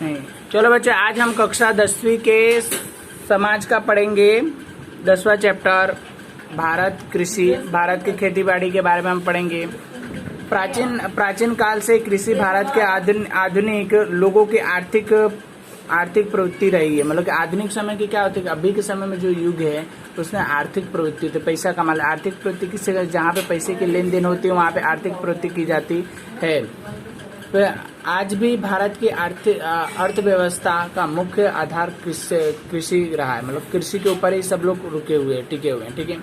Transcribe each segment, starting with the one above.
नहीं। चलो बच्चे, आज हम कक्षा 10वीं के समाज का पढ़ेंगे। 10वां चैप्टर भारत कृषि, भारत की खेती बाड़ी के बारे में हम पढ़ेंगे। प्राचीन काल से कृषि भारत के आधुनिक लोगों की आर्थिक प्रवृत्ति रही है। मतलब कि आधुनिक समय की क्या होती है, अभी के समय में जो युग है उसमें आर्थिक प्रवृत्ति होती है, पैसा कमाना। आर्थिक प्रवृत्ति किससे, जहाँ पे पैसे की लेन देन होती है वहाँ पे आर्थिक प्रवृत्ति की जाती है। तो आज भी भारत की अर्थव्यवस्था का मुख्य आधार कृषि रहा है। मतलब कृषि के ऊपर ही सब लोग टिके हुए हैं। ठीक है,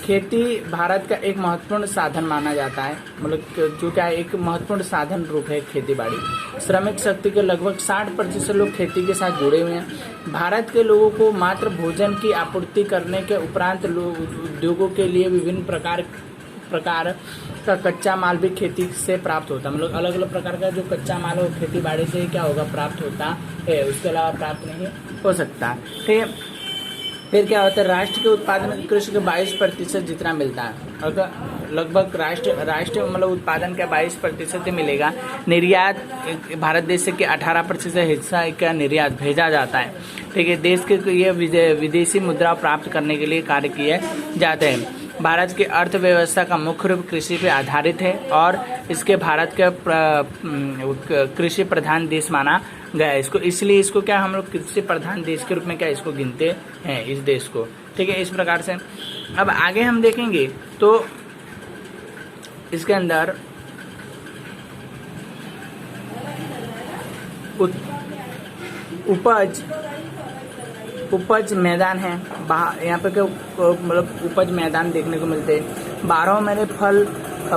खेती भारत का एक महत्वपूर्ण साधन माना जाता है। मतलब जो क्या एक महत्वपूर्ण साधन रूप है खेती बाड़ी। श्रमिक शक्ति के लगभग 60% लोग खेती के साथ जुड़े हुए हैं। भारत के लोगों को मात्र भोजन की आपूर्ति करने के उपरांत उद्योगों के लिए विभिन्न प्रकार का कच्चा माल भी खेती से प्राप्त होता है। मतलब अलग अलग प्रकार का जो कच्चा माल है वो खेती बाड़ी से क्या होगा, प्राप्त होता है, उसके अलावा प्राप्त नहीं हो सकता। ठीक है, फिर क्या होता है, राष्ट्र के उत्पादन कृषि के 22% जितना मिलता है। अगर लगभग राष्ट्र मतलब उत्पादन का 22% मिलेगा। निर्यात भारत देश से 18% हिस्सा का निर्यात भेजा जाता है। ठीक है, देश के ये विदेशी मुद्रा प्राप्त करने के लिए कार्य किए जाते हैं। भारत की अर्थव्यवस्था का मुख्य रूप कृषि पे आधारित है और इसके भारत का कृषि प्रधान देश माना गया है। इसलिए इसको क्या हम लोग कृषि प्रधान देश के रूप में क्या इसको गिनते हैं, इस देश को। ठीक है, इस प्रकार से अब आगे हम देखेंगे तो इसके अंदर उपज मैदान है। यहाँ पे क्या मतलब उपज मैदान देखने को मिलते हैं। 12 महीने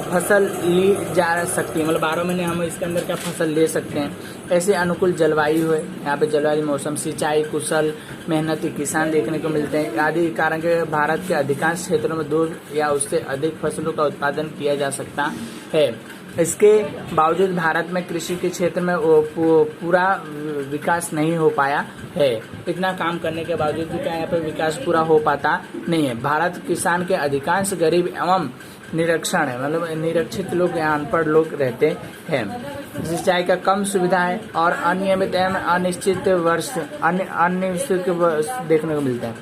फसल ली जा सकती है। मतलब 12 महीने हम इसके अंदर क्या फसल ले सकते हैं। ऐसे अनुकूल जलवायु है यहाँ पे, जलवायु मौसम, सिंचाई, कुशल मेहनती किसान देखने को मिलते हैं। आदि कारण के भारत के अधिकांश क्षेत्रों में 2 या उससे अधिक फसलों का उत्पादन किया जा सकता है। इसके बावजूद भारत में कृषि के क्षेत्र में पूरा विकास नहीं हो पाया है। इतना काम करने के बावजूद भी क्या यहाँ पे विकास पूरा हो पाता नहीं है। भारत किसान के अधिकांश गरीब एवं निरक्षण है। मतलब निरक्षित लोग, यहाँ अनपढ़ लोग रहते हैं। सिंचाई का कम सुविधा है और अनियमित एवं अनिश्चित वर्ष देखने को मिलता है।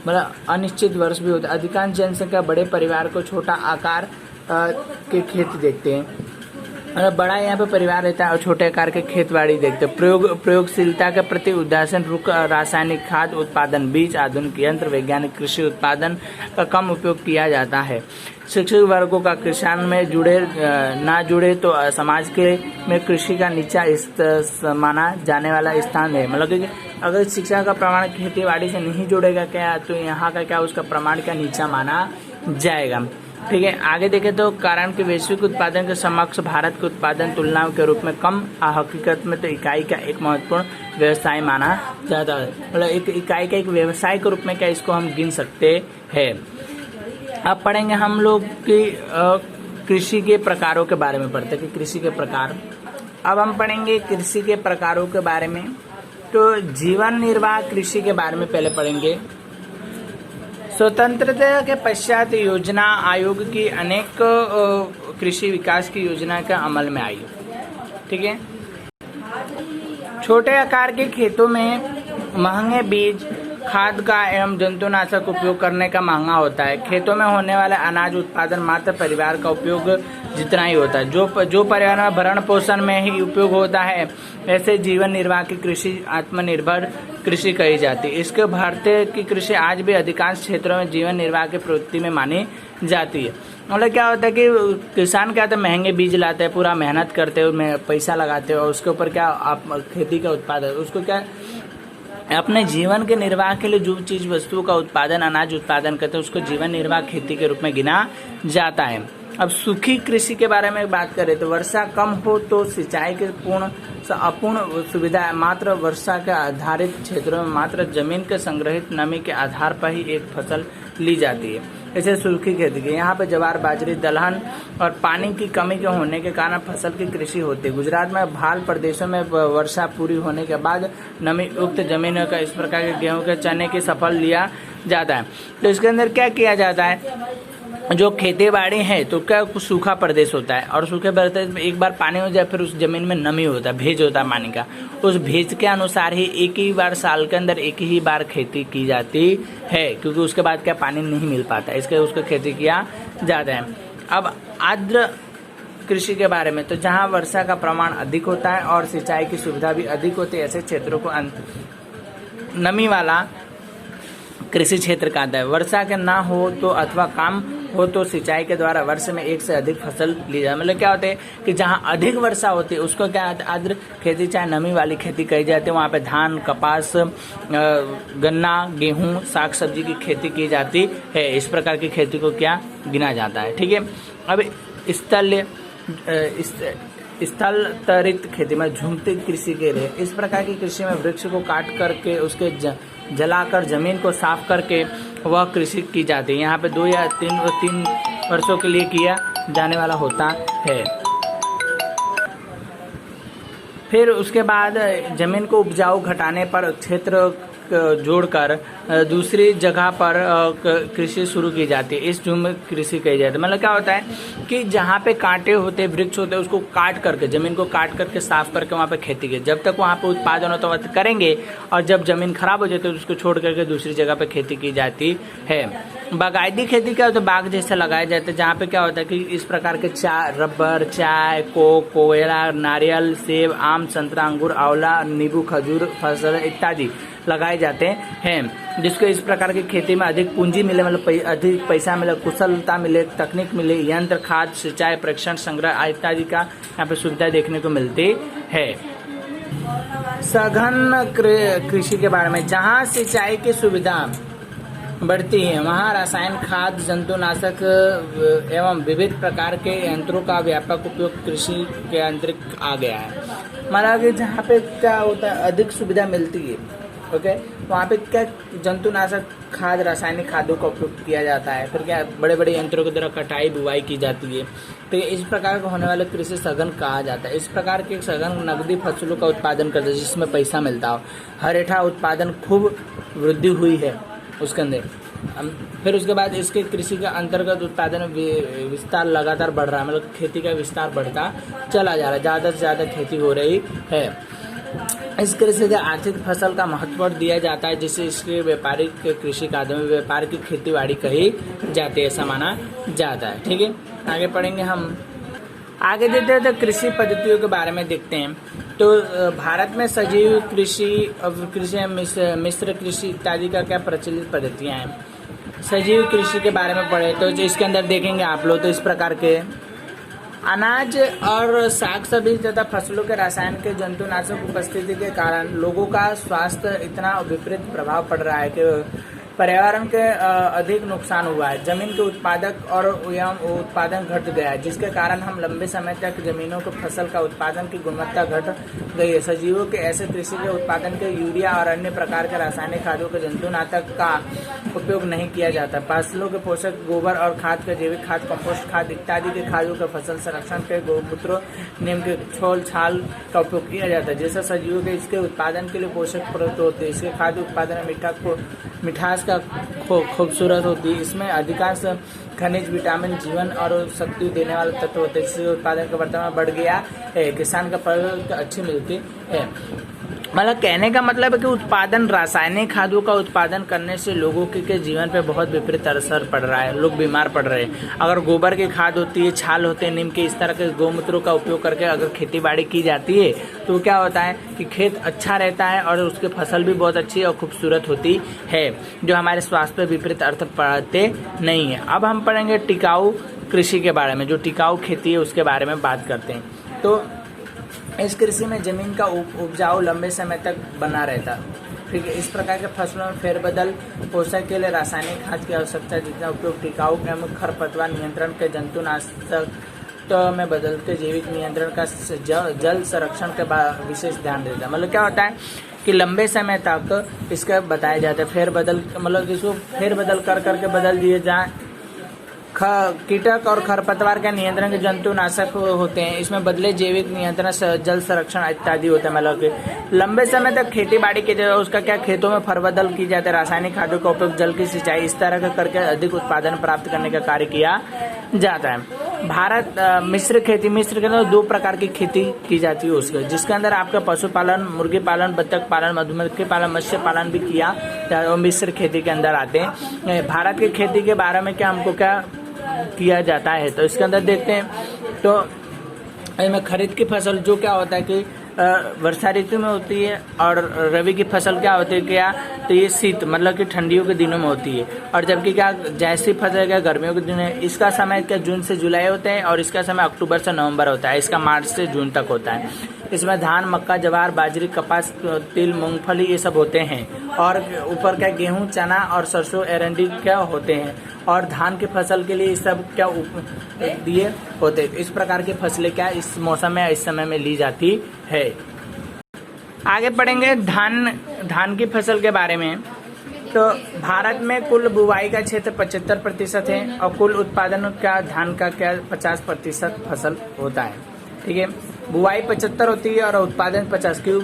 मतलब अनिश्चित वर्ष भी होता है। अधिकांश जनसंख्या बड़े परिवार को छोटा आकार के खेत देखते हैं। मतलब बड़ा यहाँ पे परिवार रहता है और छोटे आकार के खेत बाड़ी देखते हैं। प्रयोगशीलता के प्रति उदासीन रुख, रासायनिक खाद उत्पादन, बीज, आधुनिक यंत्र, वैज्ञानिक कृषि उत्पादन का कम उपयोग किया जाता है। शिक्षित वर्गों का किसान में ना जुड़े तो समाज के में कृषि का नीचा माना जाने वाला स्थान है। मतलब कि अगर शिक्षा का प्रमाण खेती बाड़ी से नहीं जुड़ेगा क्या, तो यहाँ का क्या उसका प्रमाण क्या नीचा माना जाएगा। ठीक है, आगे देखें तो कारण के वैश्विक उत्पादन के समक्ष भारत के उत्पादन तुलना के रूप में कम, हकीकत में तो इकाई का एक महत्वपूर्ण व्यवसाय माना जाता है। मतलब एक इकाई का एक व्यवसाय के रूप में क्या इसको हम गिन सकते हैं। अब पढ़ेंगे हम लोग कि कृषि के प्रकारों के बारे में पढ़ते हैं कि कृषि के प्रकार। अब हम पढ़ेंगे कृषि के प्रकारों के बारे में। तो जीवन निर्वाह कृषि के बारे में पहले पढ़ेंगे। स्वतंत्रता के पश्चात योजना आयोग की अनेक कृषि विकास की योजना का अमल में आई। ठीक है, छोटे आकार के खेतों में महंगे बीज, खाद का एवं जंतुनाशक उपयोग करने का महंगा होता है। खेतों में होने वाले अनाज उत्पादन मात्र परिवार का उपयोग जितना ही होता है। जो परिवार में भरण पोषण में ही उपयोग होता है, ऐसे जीवन निर्वाह की कृषि आत्मनिर्भर कृषि कही जाती है। इसके भारतीय की कृषि आज भी अधिकांश क्षेत्रों में जीवन निर्वाह की प्रवृत्ति में मानी जाती है। मतलब क्या होता है कि किसान क्या होता है, महंगे बीज लाते हैं, पूरा मेहनत करते हैं, पैसा लगाते हैं और उसके ऊपर क्या आप खेती का उत्पादन, उसको क्या अपने जीवन के निर्वाह के लिए जो चीज वस्तुओं का उत्पादन, अनाज उत्पादन करते हैं, उसको जीवन निर्वाह खेती के रूप में गिना जाता है। अब सूखी कृषि के बारे में बात करें तो वर्षा कम हो तो सिंचाई के अपूर्ण सुविधा, मात्र वर्षा के आधारित क्षेत्रों में मात्र जमीन के संग्रहित नमी के आधार पर ही एक फसल ली जाती है। जैसे सूखी खेती की यहाँ पे ज्वार, बाजरी, दलहन और पानी की कमी के होने के कारण फसल की कृषि होती है। गुजरात में भाल प्रदेशों में वर्षा पूरी होने के बाद नमी युक्त जमीनों का इस प्रकार के गेहूं के चने की फसल लिया जाता है। तो इसके अंदर क्या किया जाता है, जो खेती बाड़ी है तो क्या कुछ सूखा प्रदेश होता है, और सूखे प्रदेश में एक बार पानी हो जाए फिर उस जमीन में नमी होता है, भेज होता है पानी का। उस भेज के अनुसार ही एक ही बार साल के अंदर एक ही बार खेती की जाती है, क्योंकि उसके बाद क्या पानी नहीं मिल पाता, इसके उसको खेती किया जाता है। अब आर्द्र कृषि के बारे में, तो जहाँ वर्षा का प्रमाण अधिक होता है और सिंचाई की सुविधा भी अधिक होती है, ऐसे क्षेत्रों को नमी वाला कृषि क्षेत्र कहता है। वर्षा के ना हो तो अथवा कम हो तो सिंचाई के द्वारा वर्ष में एक से अधिक फसल ली जाए। मतलब क्या होता है कि जहाँ अधिक वर्षा होती है उसको क्या आर्द्र खेती, चाहे नमी वाली खेती कही जाती है। वहाँ पे धान, कपास, गन्ना, गेहूं, साग सब्जी की खेती की जाती है। इस प्रकार की खेती को क्या गिना जाता है, ठीक है। अब स्थल तरित खेती में झुमती कृषि के लिए, इस प्रकार की कृषि में वृक्ष को काट करके उसके जलाकर जमीन को साफ करके वह कृषि की जाती है। यहाँ पे 2 या 3 वर्षों के लिए किया जाने वाला होता है। फिर उसके बाद जमीन को उपजाऊ घटाने पर क्षेत्र जोड़कर दूसरी जगह पर कृषि शुरू की जाती है। इस झूम कृषि कही जाती है। मतलब क्या होता है कि जहाँ पे कांटे होते, वृक्ष होते, उसको काट करके, जमीन को काट करके साफ करके वहाँ पे खेती की, जब तक वहाँ पे उत्पादन होता है करेंगे, और जब जमीन खराब हो जाती है तो उसको छोड़ करके दूसरी जगह पे खेती की जाती है। बागायती खेती क्या होता है, बाग जैसे लगाए जाते हैं, जहाँ पे क्या होता है कि इस प्रकार के रबर, चाय, कोक, कोयला, नारियल, सेब, आम, संतरा, अंगूर, आंवला, नींबू, खजूर फसल इत्यादि लगाए जाते हैं। जिसको इस प्रकार की खेती में अधिक पूंजी मिले, मतलब अधिक पैसा मिले, कुशलता मिले, तकनीक मिले, यंत्र, खाद, सिंचाई, परीक्षण, संग्रह इत्यादि का यहाँ पे सुविधा देखने को मिलती है। सघन कृषि के बारे में, जहाँ सिंचाई की सुविधा बढ़ती है वहाँ रासायन खाद, जंतुनाशक एवं विविध प्रकार के यंत्रों का व्यापक उपयोग कृषि के अंतर्गत आ गया है। मतलब कि जहाँ पे क्या होता है अधिक सुविधा मिलती है, ओके, वहाँ पे क्या जंतुनाशक खाद, रासायनिक खादों का उपयोग किया जाता है। फिर क्या बड़े बड़े यंत्रों के द्वारा कटाई बुवाई की जाती है। तो इस प्रकार का होने वाला कृषि सघन कहा जाता है। इस प्रकार के सघन नकदी फसलों का उत्पादन करते हैं जिसमें पैसा मिलता हो। हरेठा उत्पादन खूब वृद्धि हुई है उसके अंदर। फिर उसके बाद इसके कृषि के अंतर्गत उत्पादन विस्तार लगातार बढ़ रहा है, मतलब खेती का विस्तार बढ़ता चला जा रहा है, ज़्यादा से ज़्यादा खेती हो रही है। इस कृषि के आर्थिक फसल का महत्व दिया जाता है, जिससे इसके व्यापारिक कृषि कादों में व्यापार की खेती बाड़ी कही जाती है, ऐसा माना जाता है, ठीक है। आगे पढ़ेंगे हम, आगे देते हैं तो कृषि पद्धतियों के बारे में देखते हैं। तो भारत में सजीव कृषि, मिश्र कृषि इत्यादि का क्या प्रचलित पद्धतियां हैं। सजीव कृषि के बारे में पढ़े तो इसके अंदर देखेंगे आप लोग, तो इस प्रकार के अनाज और साग सब्जी तथा फसलों के रसायन के जंतुनाशक उपस्थिति के कारण लोगों का स्वास्थ्य इतना विपरीत प्रभाव पड़ रहा है कि पर्यावरण के अधिक नुकसान हुआ है। जमीन के उत्पादक और उत्पादन घट गया है, जिसके कारण हम लंबे समय तक जमीनों को फसल का उत्पादन की गुणवत्ता घट गई है। सजीवों के ऐसे कृषि के उत्पादन के यूरिया और अन्य प्रकार के रासायनिक खादों के जंतुनाशक का उपयोग नहीं किया जाता। फसलों के पोषक गोबर और खाद के जैविक खाद, कंपोस्ट खाद इत्यादि के खादों के फसल संरक्षण के गोमूत्र, नीम के छोल छाल का उपयोग किया जाता है। जैसे सजीवों के इसके उत्पादन के लिए पोषक तत्व होते हैं। इसके खाद्य उत्पादन में मिठास का खूबसूरत होती है। इसमें अधिकांश खनिज, विटामिन, जीवन और शक्ति देने वाले तत्व होते हैं। इससे उत्पादन का वर्तमान बढ़ गया है, किसान का फल अच्छी मिलती है। मतलब कहने का मतलब है कि उत्पादन, रासायनिक खादों का उत्पादन करने से लोगों के जीवन पे बहुत विपरीत असर पड़ रहा है, लोग बीमार पड़ रहे हैं। अगर गोबर की खाद होती है, छाल होते हैं नीम के, इस तरह के गोमूत्रों का उपयोग करके अगर खेती बाड़ी की जाती है तो क्या होता है कि खेत अच्छा रहता है और उसके फसल भी बहुत अच्छी और खूबसूरत होती है, जो हमारे स्वास्थ्य पे विपरीत अर्थ पड़ते नहीं है। अब हम पढ़ेंगे टिकाऊ कृषि के बारे में, जो टिकाऊ खेती है उसके बारे में बात करते हैं। तो इस कृषि में जमीन का उपजाऊ लंबे समय तक बना रहता है। ठीक है, इस प्रकार के फसलों में फेरबदल, पोषक के लिए रासायनिक खाद की आवश्यकता, जितना उपयोग टिकाऊ एवं खरपतवार नियंत्रण के जंतुनाशक में बदलते जैविक नियंत्रण का जल संरक्षण के विशेष ध्यान देता है। मतलब क्या होता है कि लंबे समय तक इसका बताया जाता है फेरबदल, मतलब इसको फेरबदल कर करके बदल दिए जाए। कीटक और खरपतवार का नियंत्रण के जंतुनाशक होते हैं। इसमें बदले जैविक नियंत्रण, जल संरक्षण इत्यादि होते हैं। मतलब कि लंबे समय तक खेती बाड़ी की जाए, उसका क्या खेतों में फरबदल की जाती है, रासायनिक खादों का उपयोग, जल की सिंचाई, इस तरह का करके अधिक उत्पादन प्राप्त करने का कार्य किया जाता है। भारत मिश्र खेती, मिश्र के अंदर 2 प्रकार की खेती की जाती है उसके, जिसके अंदर आपका पशुपालन, मुर्गी पालन, बत्तख पालन, मधुमक्खी पालन, मत्स्य पालन भी किया और मिश्र खेती के अंदर आते हैं। भारत की खेती के बारे में क्या हमको क्या किया जाता है, तो इसके अंदर देखते हैं। तो इसमें खरीद की फसल जो क्या होता है कि वर्षा ऋतु में होती है, और रबी की फसल क्या होती है क्या, तो ये शीत मतलब कि ठंडियों के दिनों में होती है। और जबकि क्या जैसी फसल क्या गर्मियों के दिनों है, इसका समय क्या जून से जुलाई होता है, और इसका समय अक्टूबर से नवंबर होता है, इसका मार्च से जून तक होता है। इसमें धान, मक्का, ज्वार, बाजरी, कपास, तिल, मूंगफली ये सब होते हैं। और ऊपर क्या गेहूं, चना और सरसों, एरंडी क्या होते हैं। और धान की फसल के लिए सब क्या दिए होते हैं। इस प्रकार की फसलें क्या इस मौसम में, इस समय में ली जाती है। आगे पढ़ेंगे धान की फसल के बारे में। तो भारत में कुल बुवाई का क्षेत्र 75% है, और कुल उत्पादन का धान का क्या 50% फसल होता है। ठीक है, बुवाई 75 होती है और उत्पादन 50, क्यों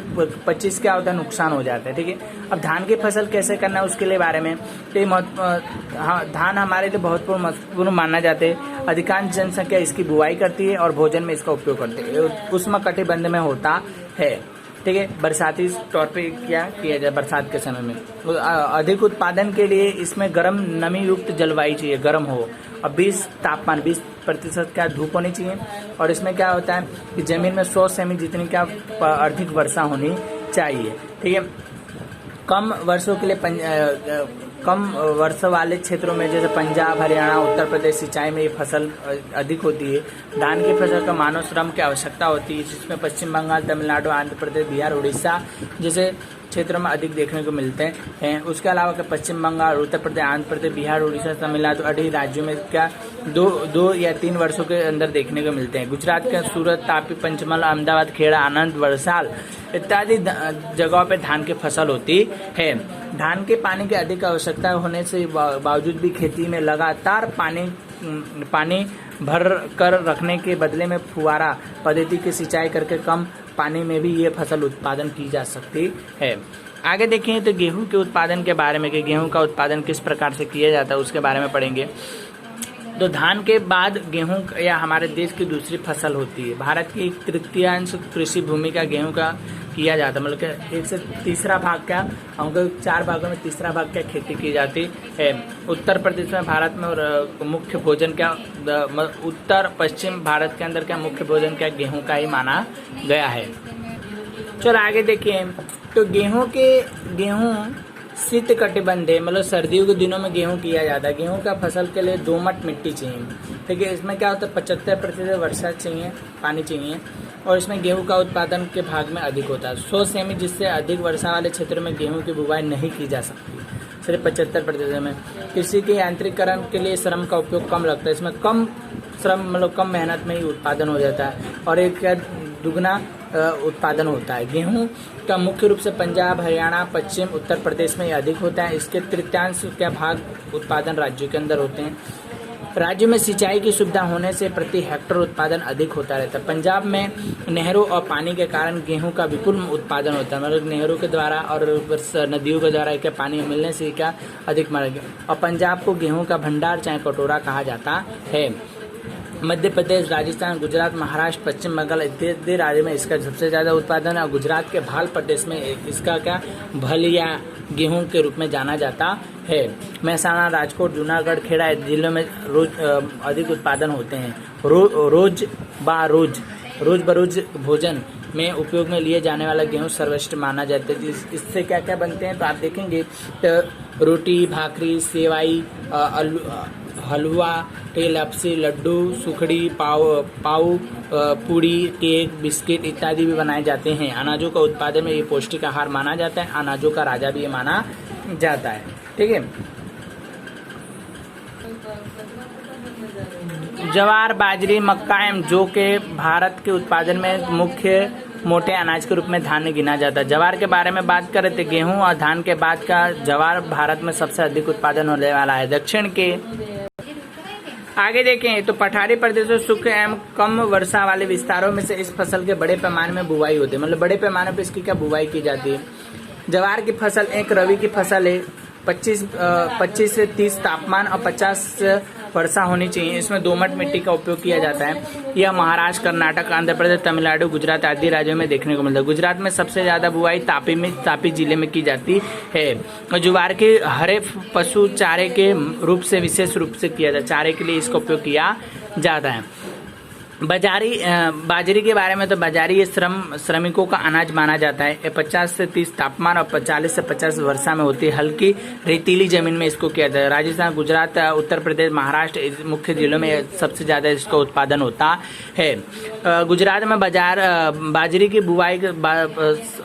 25 क्या होता है, नुकसान हो जाता है। ठीक है, अब धान की फसल कैसे करना है उसके लिए बारे में, तो धान हमारे लिए बहुत महत्वपूर्ण माना जाता है। अधिकांश जनसंख्या इसकी बुवाई करती है और भोजन में इसका उपयोग करती है। उष्णकटिबंध में होता है। ठीक है, बरसाती तौर पे क्या किया जाए, बरसात के समय में अधिक उत्पादन के लिए इसमें गर्म नमी युक्त जलवायु चाहिए, गर्म हो, और 20% क्या धूप होनी चाहिए। और इसमें क्या होता है कि जमीन में 100 सेमी जितनी क्या अधिक वर्षा होनी चाहिए। ठीक है, कम वर्षों के लिए कम वर्षा वाले क्षेत्रों में जैसे पंजाब, हरियाणा, उत्तर प्रदेश सिंचाई में ये फसल अधिक होती है। धान की फसल का मानव श्रम की आवश्यकता होती है, जिसमें पश्चिम बंगाल, तमिलनाडु, आंध्र प्रदेश, बिहार, उड़ीसा जैसे क्षेत्रों में अधिक देखने को मिलते हैं। उसके अलावा पश्चिम बंगाल, उत्तर प्रदेश, आंध्र प्रदेश, बिहार, उड़ीसा, तमिलनाडु आदि राज्यों में क्या 2 या 3 वर्षों के अंदर देखने को मिलते हैं। गुजरात के सूरत, तापी, पंचमहल, अहमदाबाद, खेड़ा, आनंद, वलसाड इत्यादि जगहों पे धान की फसल होती है। धान के पानी की अधिक आवश्यकता होने से बावजूद भी खेती में लगातार पानी भर कर रखने के बदले में फुहारा पद्धति की सिंचाई करके कम पानी में भी ये फसल उत्पादन की जा सकती है। आगे देखें तो गेहूं के उत्पादन के बारे में कि गेहूं का उत्पादन किस प्रकार से किया जाता है उसके बारे में पढ़ेंगे। तो धान के बाद गेहूं या हमारे देश की दूसरी फसल होती है। भारत की 1/3 कृषि भूमि का गेहूं का किया जाता है, मतलब कि 1 से तीसरा भाग क्या, हमको 4 भागों में तीसरा भाग क्या खेती की जाती है। उत्तर प्रदेश में भारत में मुख्य भोजन क्या, उत्तर पश्चिम भारत के अंदर क्या मुख्य भोजन क्या गेहूं का ही माना गया है। चलो आगे देखिए, तो गेहूं शीत कटिबंधीय मतलब सर्दियों के दिनों में गेहूं किया जाता है। गेहूं का फसल के लिए दोमट मिट्टी चाहिए। ठीक है, इसमें क्या होता है 75% वर्षा चाहिए, पानी चाहिए, और इसमें गेहूं का उत्पादन के भाग में अधिक होता है 100 सेमी, जिससे अधिक वर्षा वाले क्षेत्र में गेहूं की बुवाई नहीं की जा सकती, सिर्फ 75% में। कृषि के यांत्रिकरण के लिए श्रम का उपयोग कम लगता है, इसमें कम श्रम मतलब कम मेहनत में ही उत्पादन हो जाता है, और एक दुगना उत्पादन होता है। गेहूं का मुख्य रूप से पंजाब, हरियाणा, पश्चिम उत्तर प्रदेश में अधिक होता है। इसके 1/3 का भाग उत्पादन राज्यों के अंदर होते हैं। राज्य में सिंचाई की सुविधा होने से प्रति हेक्टेयर उत्पादन अधिक होता रहता है। पंजाब में नहरों और पानी के कारण गेहूं का विपुल उत्पादन होता है, मतलब नहरों के द्वारा और नदियों के द्वारा क्या पानी मिलने से क्या अधिक मारा गया। और पंजाब को गेहूं का भंडार चाहे कटोरा कहा जाता है। मध्य प्रदेश, राजस्थान, गुजरात, महाराष्ट्र, पश्चिम बंगाल इत्यादि राज्य में इसका सबसे ज्यादा उत्पादन है। गुजरात के भाल प्रदेश में इसका क्या भल या गेहूं के रूप में जाना जाता है। महसाना, राजकोट, जूनागढ़, खेड़ा जिलों में रोज अधिक उत्पादन होते हैं। रोज बरोज भोजन में उपयोग में लिए जाने वाला गेहूं सर्वश्रेष्ठ माना जाता है। इससे क्या क्या बनते हैं तो आप देखेंगे तो रोटी, भाकरी, सेवाई, हलवा, लपसी, लड्डू, सुखड़ी, पाव, पूड़ी, केक, बिस्किट इत्यादि भी बनाए जाते हैं। अनाजों का उत्पादन में ये पौष्टिक आहार माना जाता है, अनाजों का राजा भी ये माना जाता है। ठीक है, ज्वार, बाजरी, मक्का एवं जौ के भारत के उत्पादन में मुख्य मोटे अनाज के रूप में धान्य गिना जाता है। ज्वार के बारे में बात करें तो गेहूं और धान के बाद का ज्वार भारत में सबसे अधिक उत्पादन होने वाला है। आगे देखें तो पठारी प्रदेशों, शुष्क एवं कम वर्षा वाले विस्तारों में से इस फसल के बड़े पैमाने में बुवाई होती है। मतलब बड़े पैमाने पर इसकी क्या बुवाई की जाती है। ज्वार की फसल एक रबी की फसल है। 25 से 30 तापमान और 50 वर्षा होनी चाहिए। इसमें दोमट मिट्टी का उपयोग किया जाता है। यह महाराष्ट्र, कर्नाटक, आंध्र प्रदेश, तमिलनाडु, गुजरात आदि राज्यों में देखने को मिलता है। गुजरात में सबसे ज्यादा बुआई तापी जिले में की जाती है। और ज्वार के हरे पशु चारे के रूप से विशेष रूप से किया जाता है। चारे के लिए इसका उपयोग किया जाता है। बाजरी के बारे में तो बाजरी ये श्रमिकों का अनाज माना जाता है। ये 50 से 30 तापमान और 40 से 50 वर्षा में होती है। हल्की रेतीली जमीन में इसको किया जाता है। राजस्थान, गुजरात, उत्तर प्रदेश, महाराष्ट्र मुख्य जिलों में सबसे ज्यादा इसका उत्पादन होता है। गुजरात में बाजरी की बुआई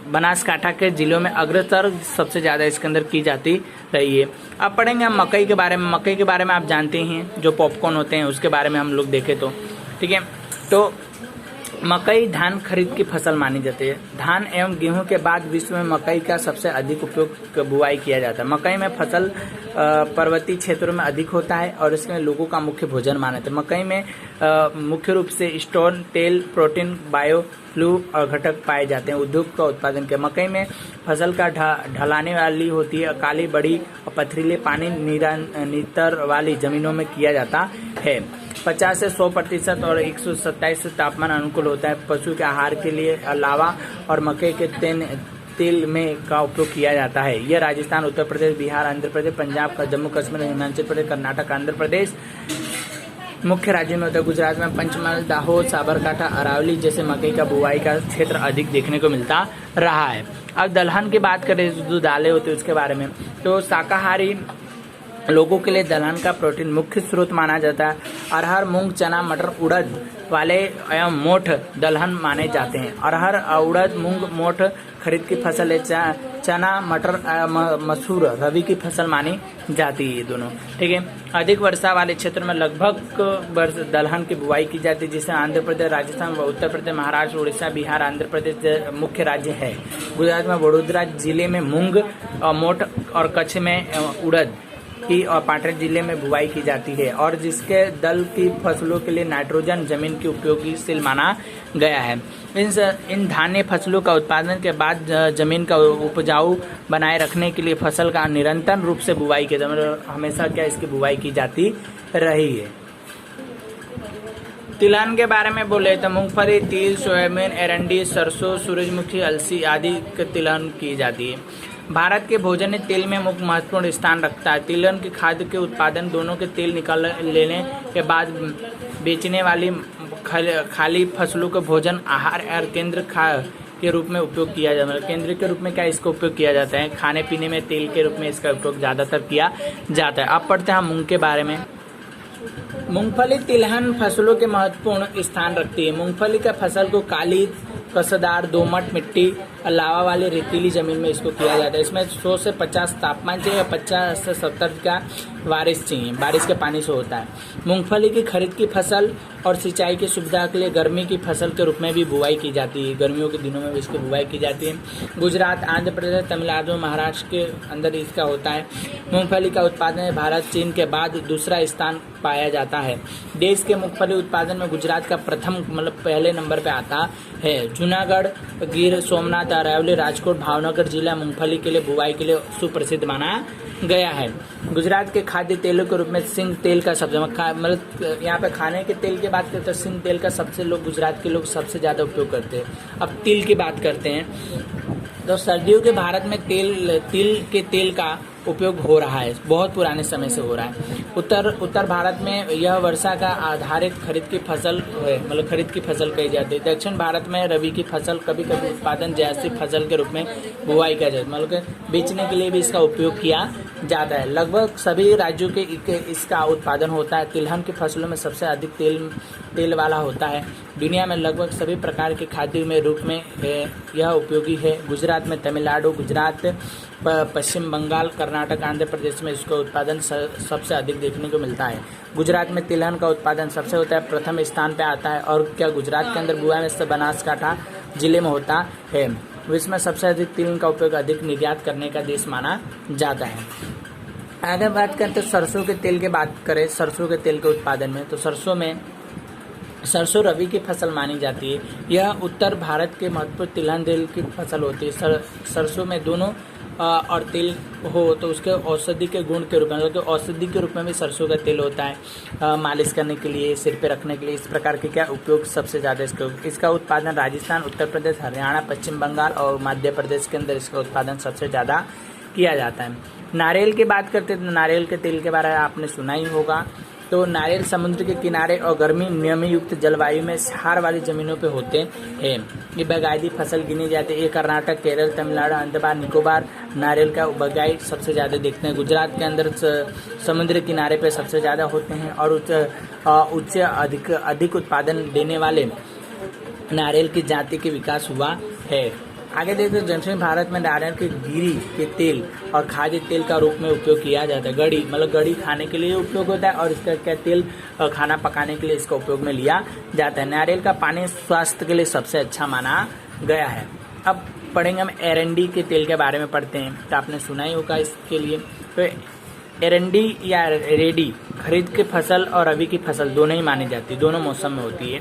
बनासकांठा के जिलों में अग्रतर सबसे ज्यादा इसके अंदर की जाती रही है। अब पढ़ेंगे हम मकई के बारे में। मकई के बारे में आप जानते हैं, जो पॉपकॉर्न होते हैं उसके बारे में हम लोग देखें तो ठीक है। तो मकई धान खरीद की फसल मानी जाती है। धान एवं गेहूं के बाद विश्व में मकई का सबसे अधिक उपयोग बुआई किया जाता है। मकई में फसल पर्वतीय क्षेत्रों में अधिक होता है और इसमें लोगों का मुख्य भोजन माना जाता है। मकई में मुख्य रूप से स्टोन, तेल, प्रोटीन, बायोफ्लू और घटक पाए जाते हैं। उद्योग का उत्पादन के मकई में फसल का ढलाने वाली होती है। काली, बड़ी और पथरीले पानी नितर वाली जमीनों में किया जाता है। 50 से 100% और 127 तापमान अनुकूल होता है। पशु के आहार के लिए अलावा और मकई के तेल में का उपयोग किया जाता है। यह राजस्थान, उत्तर प्रदेश, बिहार, आंध्र प्रदेश, पंजाब का, जम्मू कश्मीर, हिमाचल प्रदेश, कर्नाटक, आंध्र प्रदेश मुख्य राज्यों में होता है। गुजरात में पंचमहल, दाहोद, साबरकांठा, अरावली जैसे मकई का बुआई का क्षेत्र अधिक देखने को मिलता रहा है। अब दलहन की बात करें, जो दालें होती है उसके बारे में, तो शाकाहारी लोगों के लिए दलहन का प्रोटीन मुख्य स्रोत माना जाता है। अरहर, मूंग, चना, मटर, उड़द वाले एवं मोठ दलहन माने जाते हैं। अरहर, उड़द, मूंग, मोठ खरीद की फसल है। चना, मटर, मसूर रबी की फसल मानी जाती है। ये दोनों ठीक है। अधिक वर्षा वाले क्षेत्र में लगभग दलहन की बुआई की जाती है, जिससे आंध्र प्रदेश, राजस्थान, उत्तर प्रदेश, महाराष्ट्र, उड़ीसा, बिहार, आंध्र प्रदेश मुख्य राज्य है। गुजरात में वडोदरा जिले में मूंग, मोठ और कच्छ में उड़द की और पाटन जिले में बुआई की जाती है, और जिसके दल की फसलों के लिए नाइट्रोजन जमीन की उपयोगशील माना गया है। इन धान्य फसलों का उत्पादन के बाद जमीन का उपजाऊ बनाए रखने के लिए फसल का निरंतर रूप से बुआई की जाती है। हमेशा क्या इसकी बुआई की जाती रही है। तिलहन के बारे में बोले तो मूंगफली, तिल, सोयाबीन, एरंडी, सरसों, सूरजमुखी, अलसी आदि की तिलहन की जाती है। भारत के भोजन तेल में मुख्य महत्वपूर्ण स्थान रखता है। तिलहन के खाद्य के उत्पादन दोनों के तेल निकाल लेने के बाद बेचने वाली खाली फसलों के भोजन आहार और केंद्र के रूप में उपयोग किया जाता है। केंद्र के रूप में क्या इसका उपयोग किया जाता है? खाने पीने में तेल के रूप में इसका उपयोग ज्यादातर किया जाता है। अब पढ़ते हैं मूंग के बारे में। मूंगफली तिलहन फसलों के महत्वपूर्ण स्थान रखती है। मूंगफली का फसल को काली, कसदार, दोमट मिट्टी अलावा वाली रेतीली जमीन में इसको किया जाता है। इसमें 100 से 50 तापमान चाहिए, 50 से 70 का बारिश चाहिए, बारिश के पानी से होता है। मूंगफली की खरीद की फसल और सिंचाई की सुविधा के लिए गर्मी की फसल के रूप में भी बुआई की जाती है। गर्मियों के दिनों में भी इसकी बुआई की जाती है। गुजरात, आंध्र प्रदेश, तमिलनाडु, महाराष्ट्र के अंदर इसका होता है। मूंगफली का उत्पादन भारत, चीन के बाद दूसरा स्थान पाया जाता है। देश के मूंगफली उत्पादन में गुजरात का प्रथम पहले नंबर पे आता है। जूनागढ़, गिर सोमनाथ, अरावली, राजकोट, भावनगर जिला मूंगफली के लिए बुआई के लिए सुप्रसिद्ध माना गया है। गुजरात के खाद्य तेलों के रूप में सिंग तेल का सबसे मतलब यहाँ पे खाने के तेल की बात करते हैं तो सिंग तेल का सबसे गुजरात के लोग सबसे ज्यादा उपयोग करते हैं। अब तिल की बात करते हैं तो सर्दियों के भारत में तिल के तेल का उपयोग हो रहा है, बहुत पुराने समय से हो रहा है। उत्तर भारत में यह वर्षा का आधारित खरीद की फसल है, मतलब खरीद की फसल कही जाती है। दक्षिण भारत में रबी की फसल कभी कभी उत्पादन जैसी फसल के रूप में बुआई किया जाता है, मतलब बेचने के लिए भी इसका उपयोग किया जाता है। लगभग सभी राज्यों के इसका उत्पादन होता है। तिलहन की फसलों में सबसे अधिक तेल वाला होता है। दुनिया में लगभग सभी प्रकार के खाद्य में रूप में यह उपयोगी है। गुजरात में, तमिलनाडु, गुजरात, पश्चिम बंगाल, कर्नाटक, आंध्र प्रदेश में इसका उत्पादन सबसे अधिक देखने को मिलता है। गुजरात में तिलहन का उत्पादन सबसे होता है, प्रथम स्थान पे आता है। और क्या गुजरात के अंदर बुआई में बनासकांठा जिले में होता है। विश्व में सबसे अधिक तिल का उपयोग अधिक निर्यात करने का देश माना जाता है। अगर बात करें तो सरसों के तेल की बात करें, सरसों के तेल के उत्पादन में, तो सरसों रबी की फसल मानी जाती है। यह उत्तर भारत के महत्वपूर्ण तिलहन तेल की फसल होती है। सरसों में दोनों और तेल हो तो उसके औषधि के गुण के रूप में, तो औषधि के रूप में भी सरसों का तेल होता है। मालिश करने के लिए, सिर पे रखने के लिए, इस प्रकार के क्या उपयोग सबसे ज़्यादा इसका उत्पादन राजस्थान, उत्तर प्रदेश, हरियाणा, पश्चिम बंगाल और मध्य प्रदेश के अंदर इसका उत्पादन सबसे ज़्यादा किया जाता है। नारियल की बात करते हैं तो नारियल के तेल के बारे में आपने सुना ही होगा। तो नारियल समुद्र के किनारे और गर्मी नमी युक्त जलवायु में हार वाली जमीनों पे होते हैं। ये बागायती फसल गिनी जाती है। ये कर्नाटक, केरल, तमिलनाडु, अंडमान निकोबार नारियल का बागाई सबसे ज़्यादा देखते हैं। गुजरात के अंदर समुद्र किनारे पे सबसे ज़्यादा होते हैं और उच्च अधिक उत्पादन देने वाले नारियल की जाति के विकास हुआ है। आगे देखते दक्षिण भारत में नारियल के गिरी के तेल और खाद्य तेल का रूप में उपयोग किया जाता है। गड़ी मतलब गड़ी खाने के लिए उपयोग होता है और इसका क्या तेल खाना पकाने के लिए इसका उपयोग में लिया जाता है। नारियल का पानी स्वास्थ्य के लिए सबसे अच्छा माना गया है। अब पढ़ेंगे हम एरंडी के तेल के बारे में पढ़ते हैं, तो आपने सुना ही होगा इसके लिए। तो एरंडी या रेडी खरीद की फसल और रबी की फसल दोनों ही मानी जाती है, दोनों मौसम में होती है।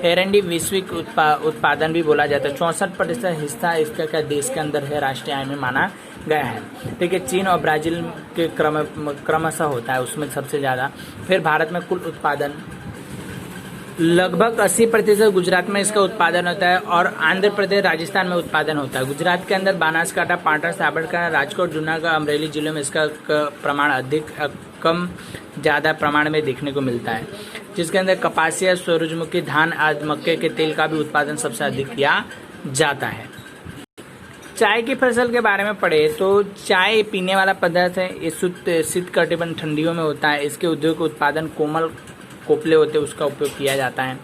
एरंडी वैश्विक उत्पादन भी बोला जाता है। 64% हिस्सा इसका क्या देश के अंदर है, राष्ट्रीय आय में माना गया है। ठीक है, चीन और ब्राजील के क्रमशः होता है, उसमें सबसे ज़्यादा। फिर भारत में कुल उत्पादन लगभग 80% गुजरात में इसका उत्पादन होता है और आंध्र प्रदेश, राजस्थान में उत्पादन होता है। गुजरात के अंदर बनासकांठा, पाटन, साबरकांठा, राजकोट, जूनागढ़, अमरेली जिलों में इसका प्रमाण अधिक कम ज़्यादा प्रमाण में देखने को मिलता है, जिसके अंदर कपासिया, सूरजमुखी, धान आदि मक्के के तेल का भी उत्पादन सबसे अधिक किया जाता है। चाय की फसल के बारे में पढ़े तो चाय पीने वाला पदार्थ है। ये शीतकटिबंध ठंडियों में होता है। इसके उद्योग उत्पादन कोमल कोपले होते हैं, उसका उपयोग किया जाता है।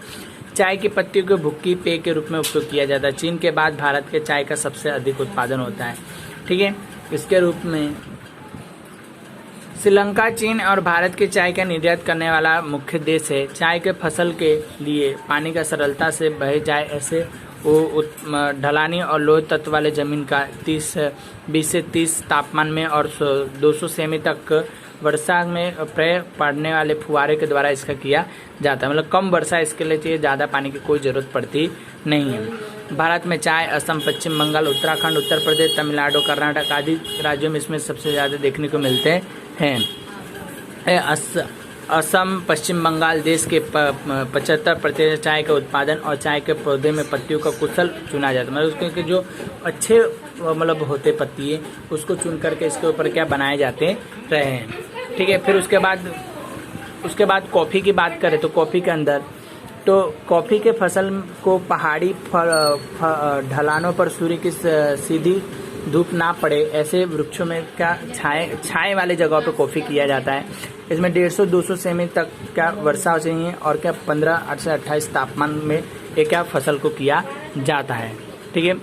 चाय की पत्तियों को भुक्की पेय के रूप में उपयोग किया जाता है। चीन के बाद भारत के चाय का सबसे अधिक उत्पादन होता है। ठीक है, इसके रूप में श्रीलंका, चीन और भारत के चाय का निर्यात करने वाला मुख्य देश है। चाय के फसल के लिए पानी का सरलता से बह जाए ऐसे ढलानी और लोह तत्व वाले जमीन का 20 से 30 तापमान में और 200 सेमी तक वर्षा में प्रयोग पड़ने वाले फुहारे के द्वारा इसका किया जाता है। मतलब कम वर्षा इसके लिए चाहिए, ज़्यादा पानी की कोई ज़रूरत पड़ती नहीं है। भारत में चाय असम, पश्चिम बंगाल, उत्तराखंड, उत्तर प्रदेश, तमिलनाडु, कर्नाटक आदि राज्यों में इसमें सबसे ज़्यादा देखने को मिलते हैं। असम, पश्चिम बंगाल देश के 75% चाय का उत्पादन और चाय के पौधे में पत्तियों का कुशल चुना जाता है। मतलब उसके जो अच्छे मतलब होते पत्ती उसको चुन करके इसके ऊपर क्या बनाए जाते रहे हैं। ठीक है, फिर उसके बाद कॉफ़ी की बात करें तो कॉफ़ी के अंदर तो कॉफ़ी के फसल को पहाड़ी ढलानों पर सूर्य की सीधी धूप ना पड़े ऐसे वृक्षों में क्या छाए वाले जगहों पर कॉफ़ी किया जाता है। इसमें 150-200 सेमी तक क्या वर्षा चाहिए और क्या 15 से 28 तापमान में ये क्या फसल को किया जाता है। ठीक है,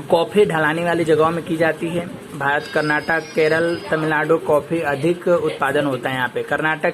कॉफ़ी ढलानी वाली जगहों में की जाती है। भारत, कर्नाटक, केरल, तमिलनाडु कॉफ़ी अधिक उत्पादन होता है। यहाँ पे कर्नाटक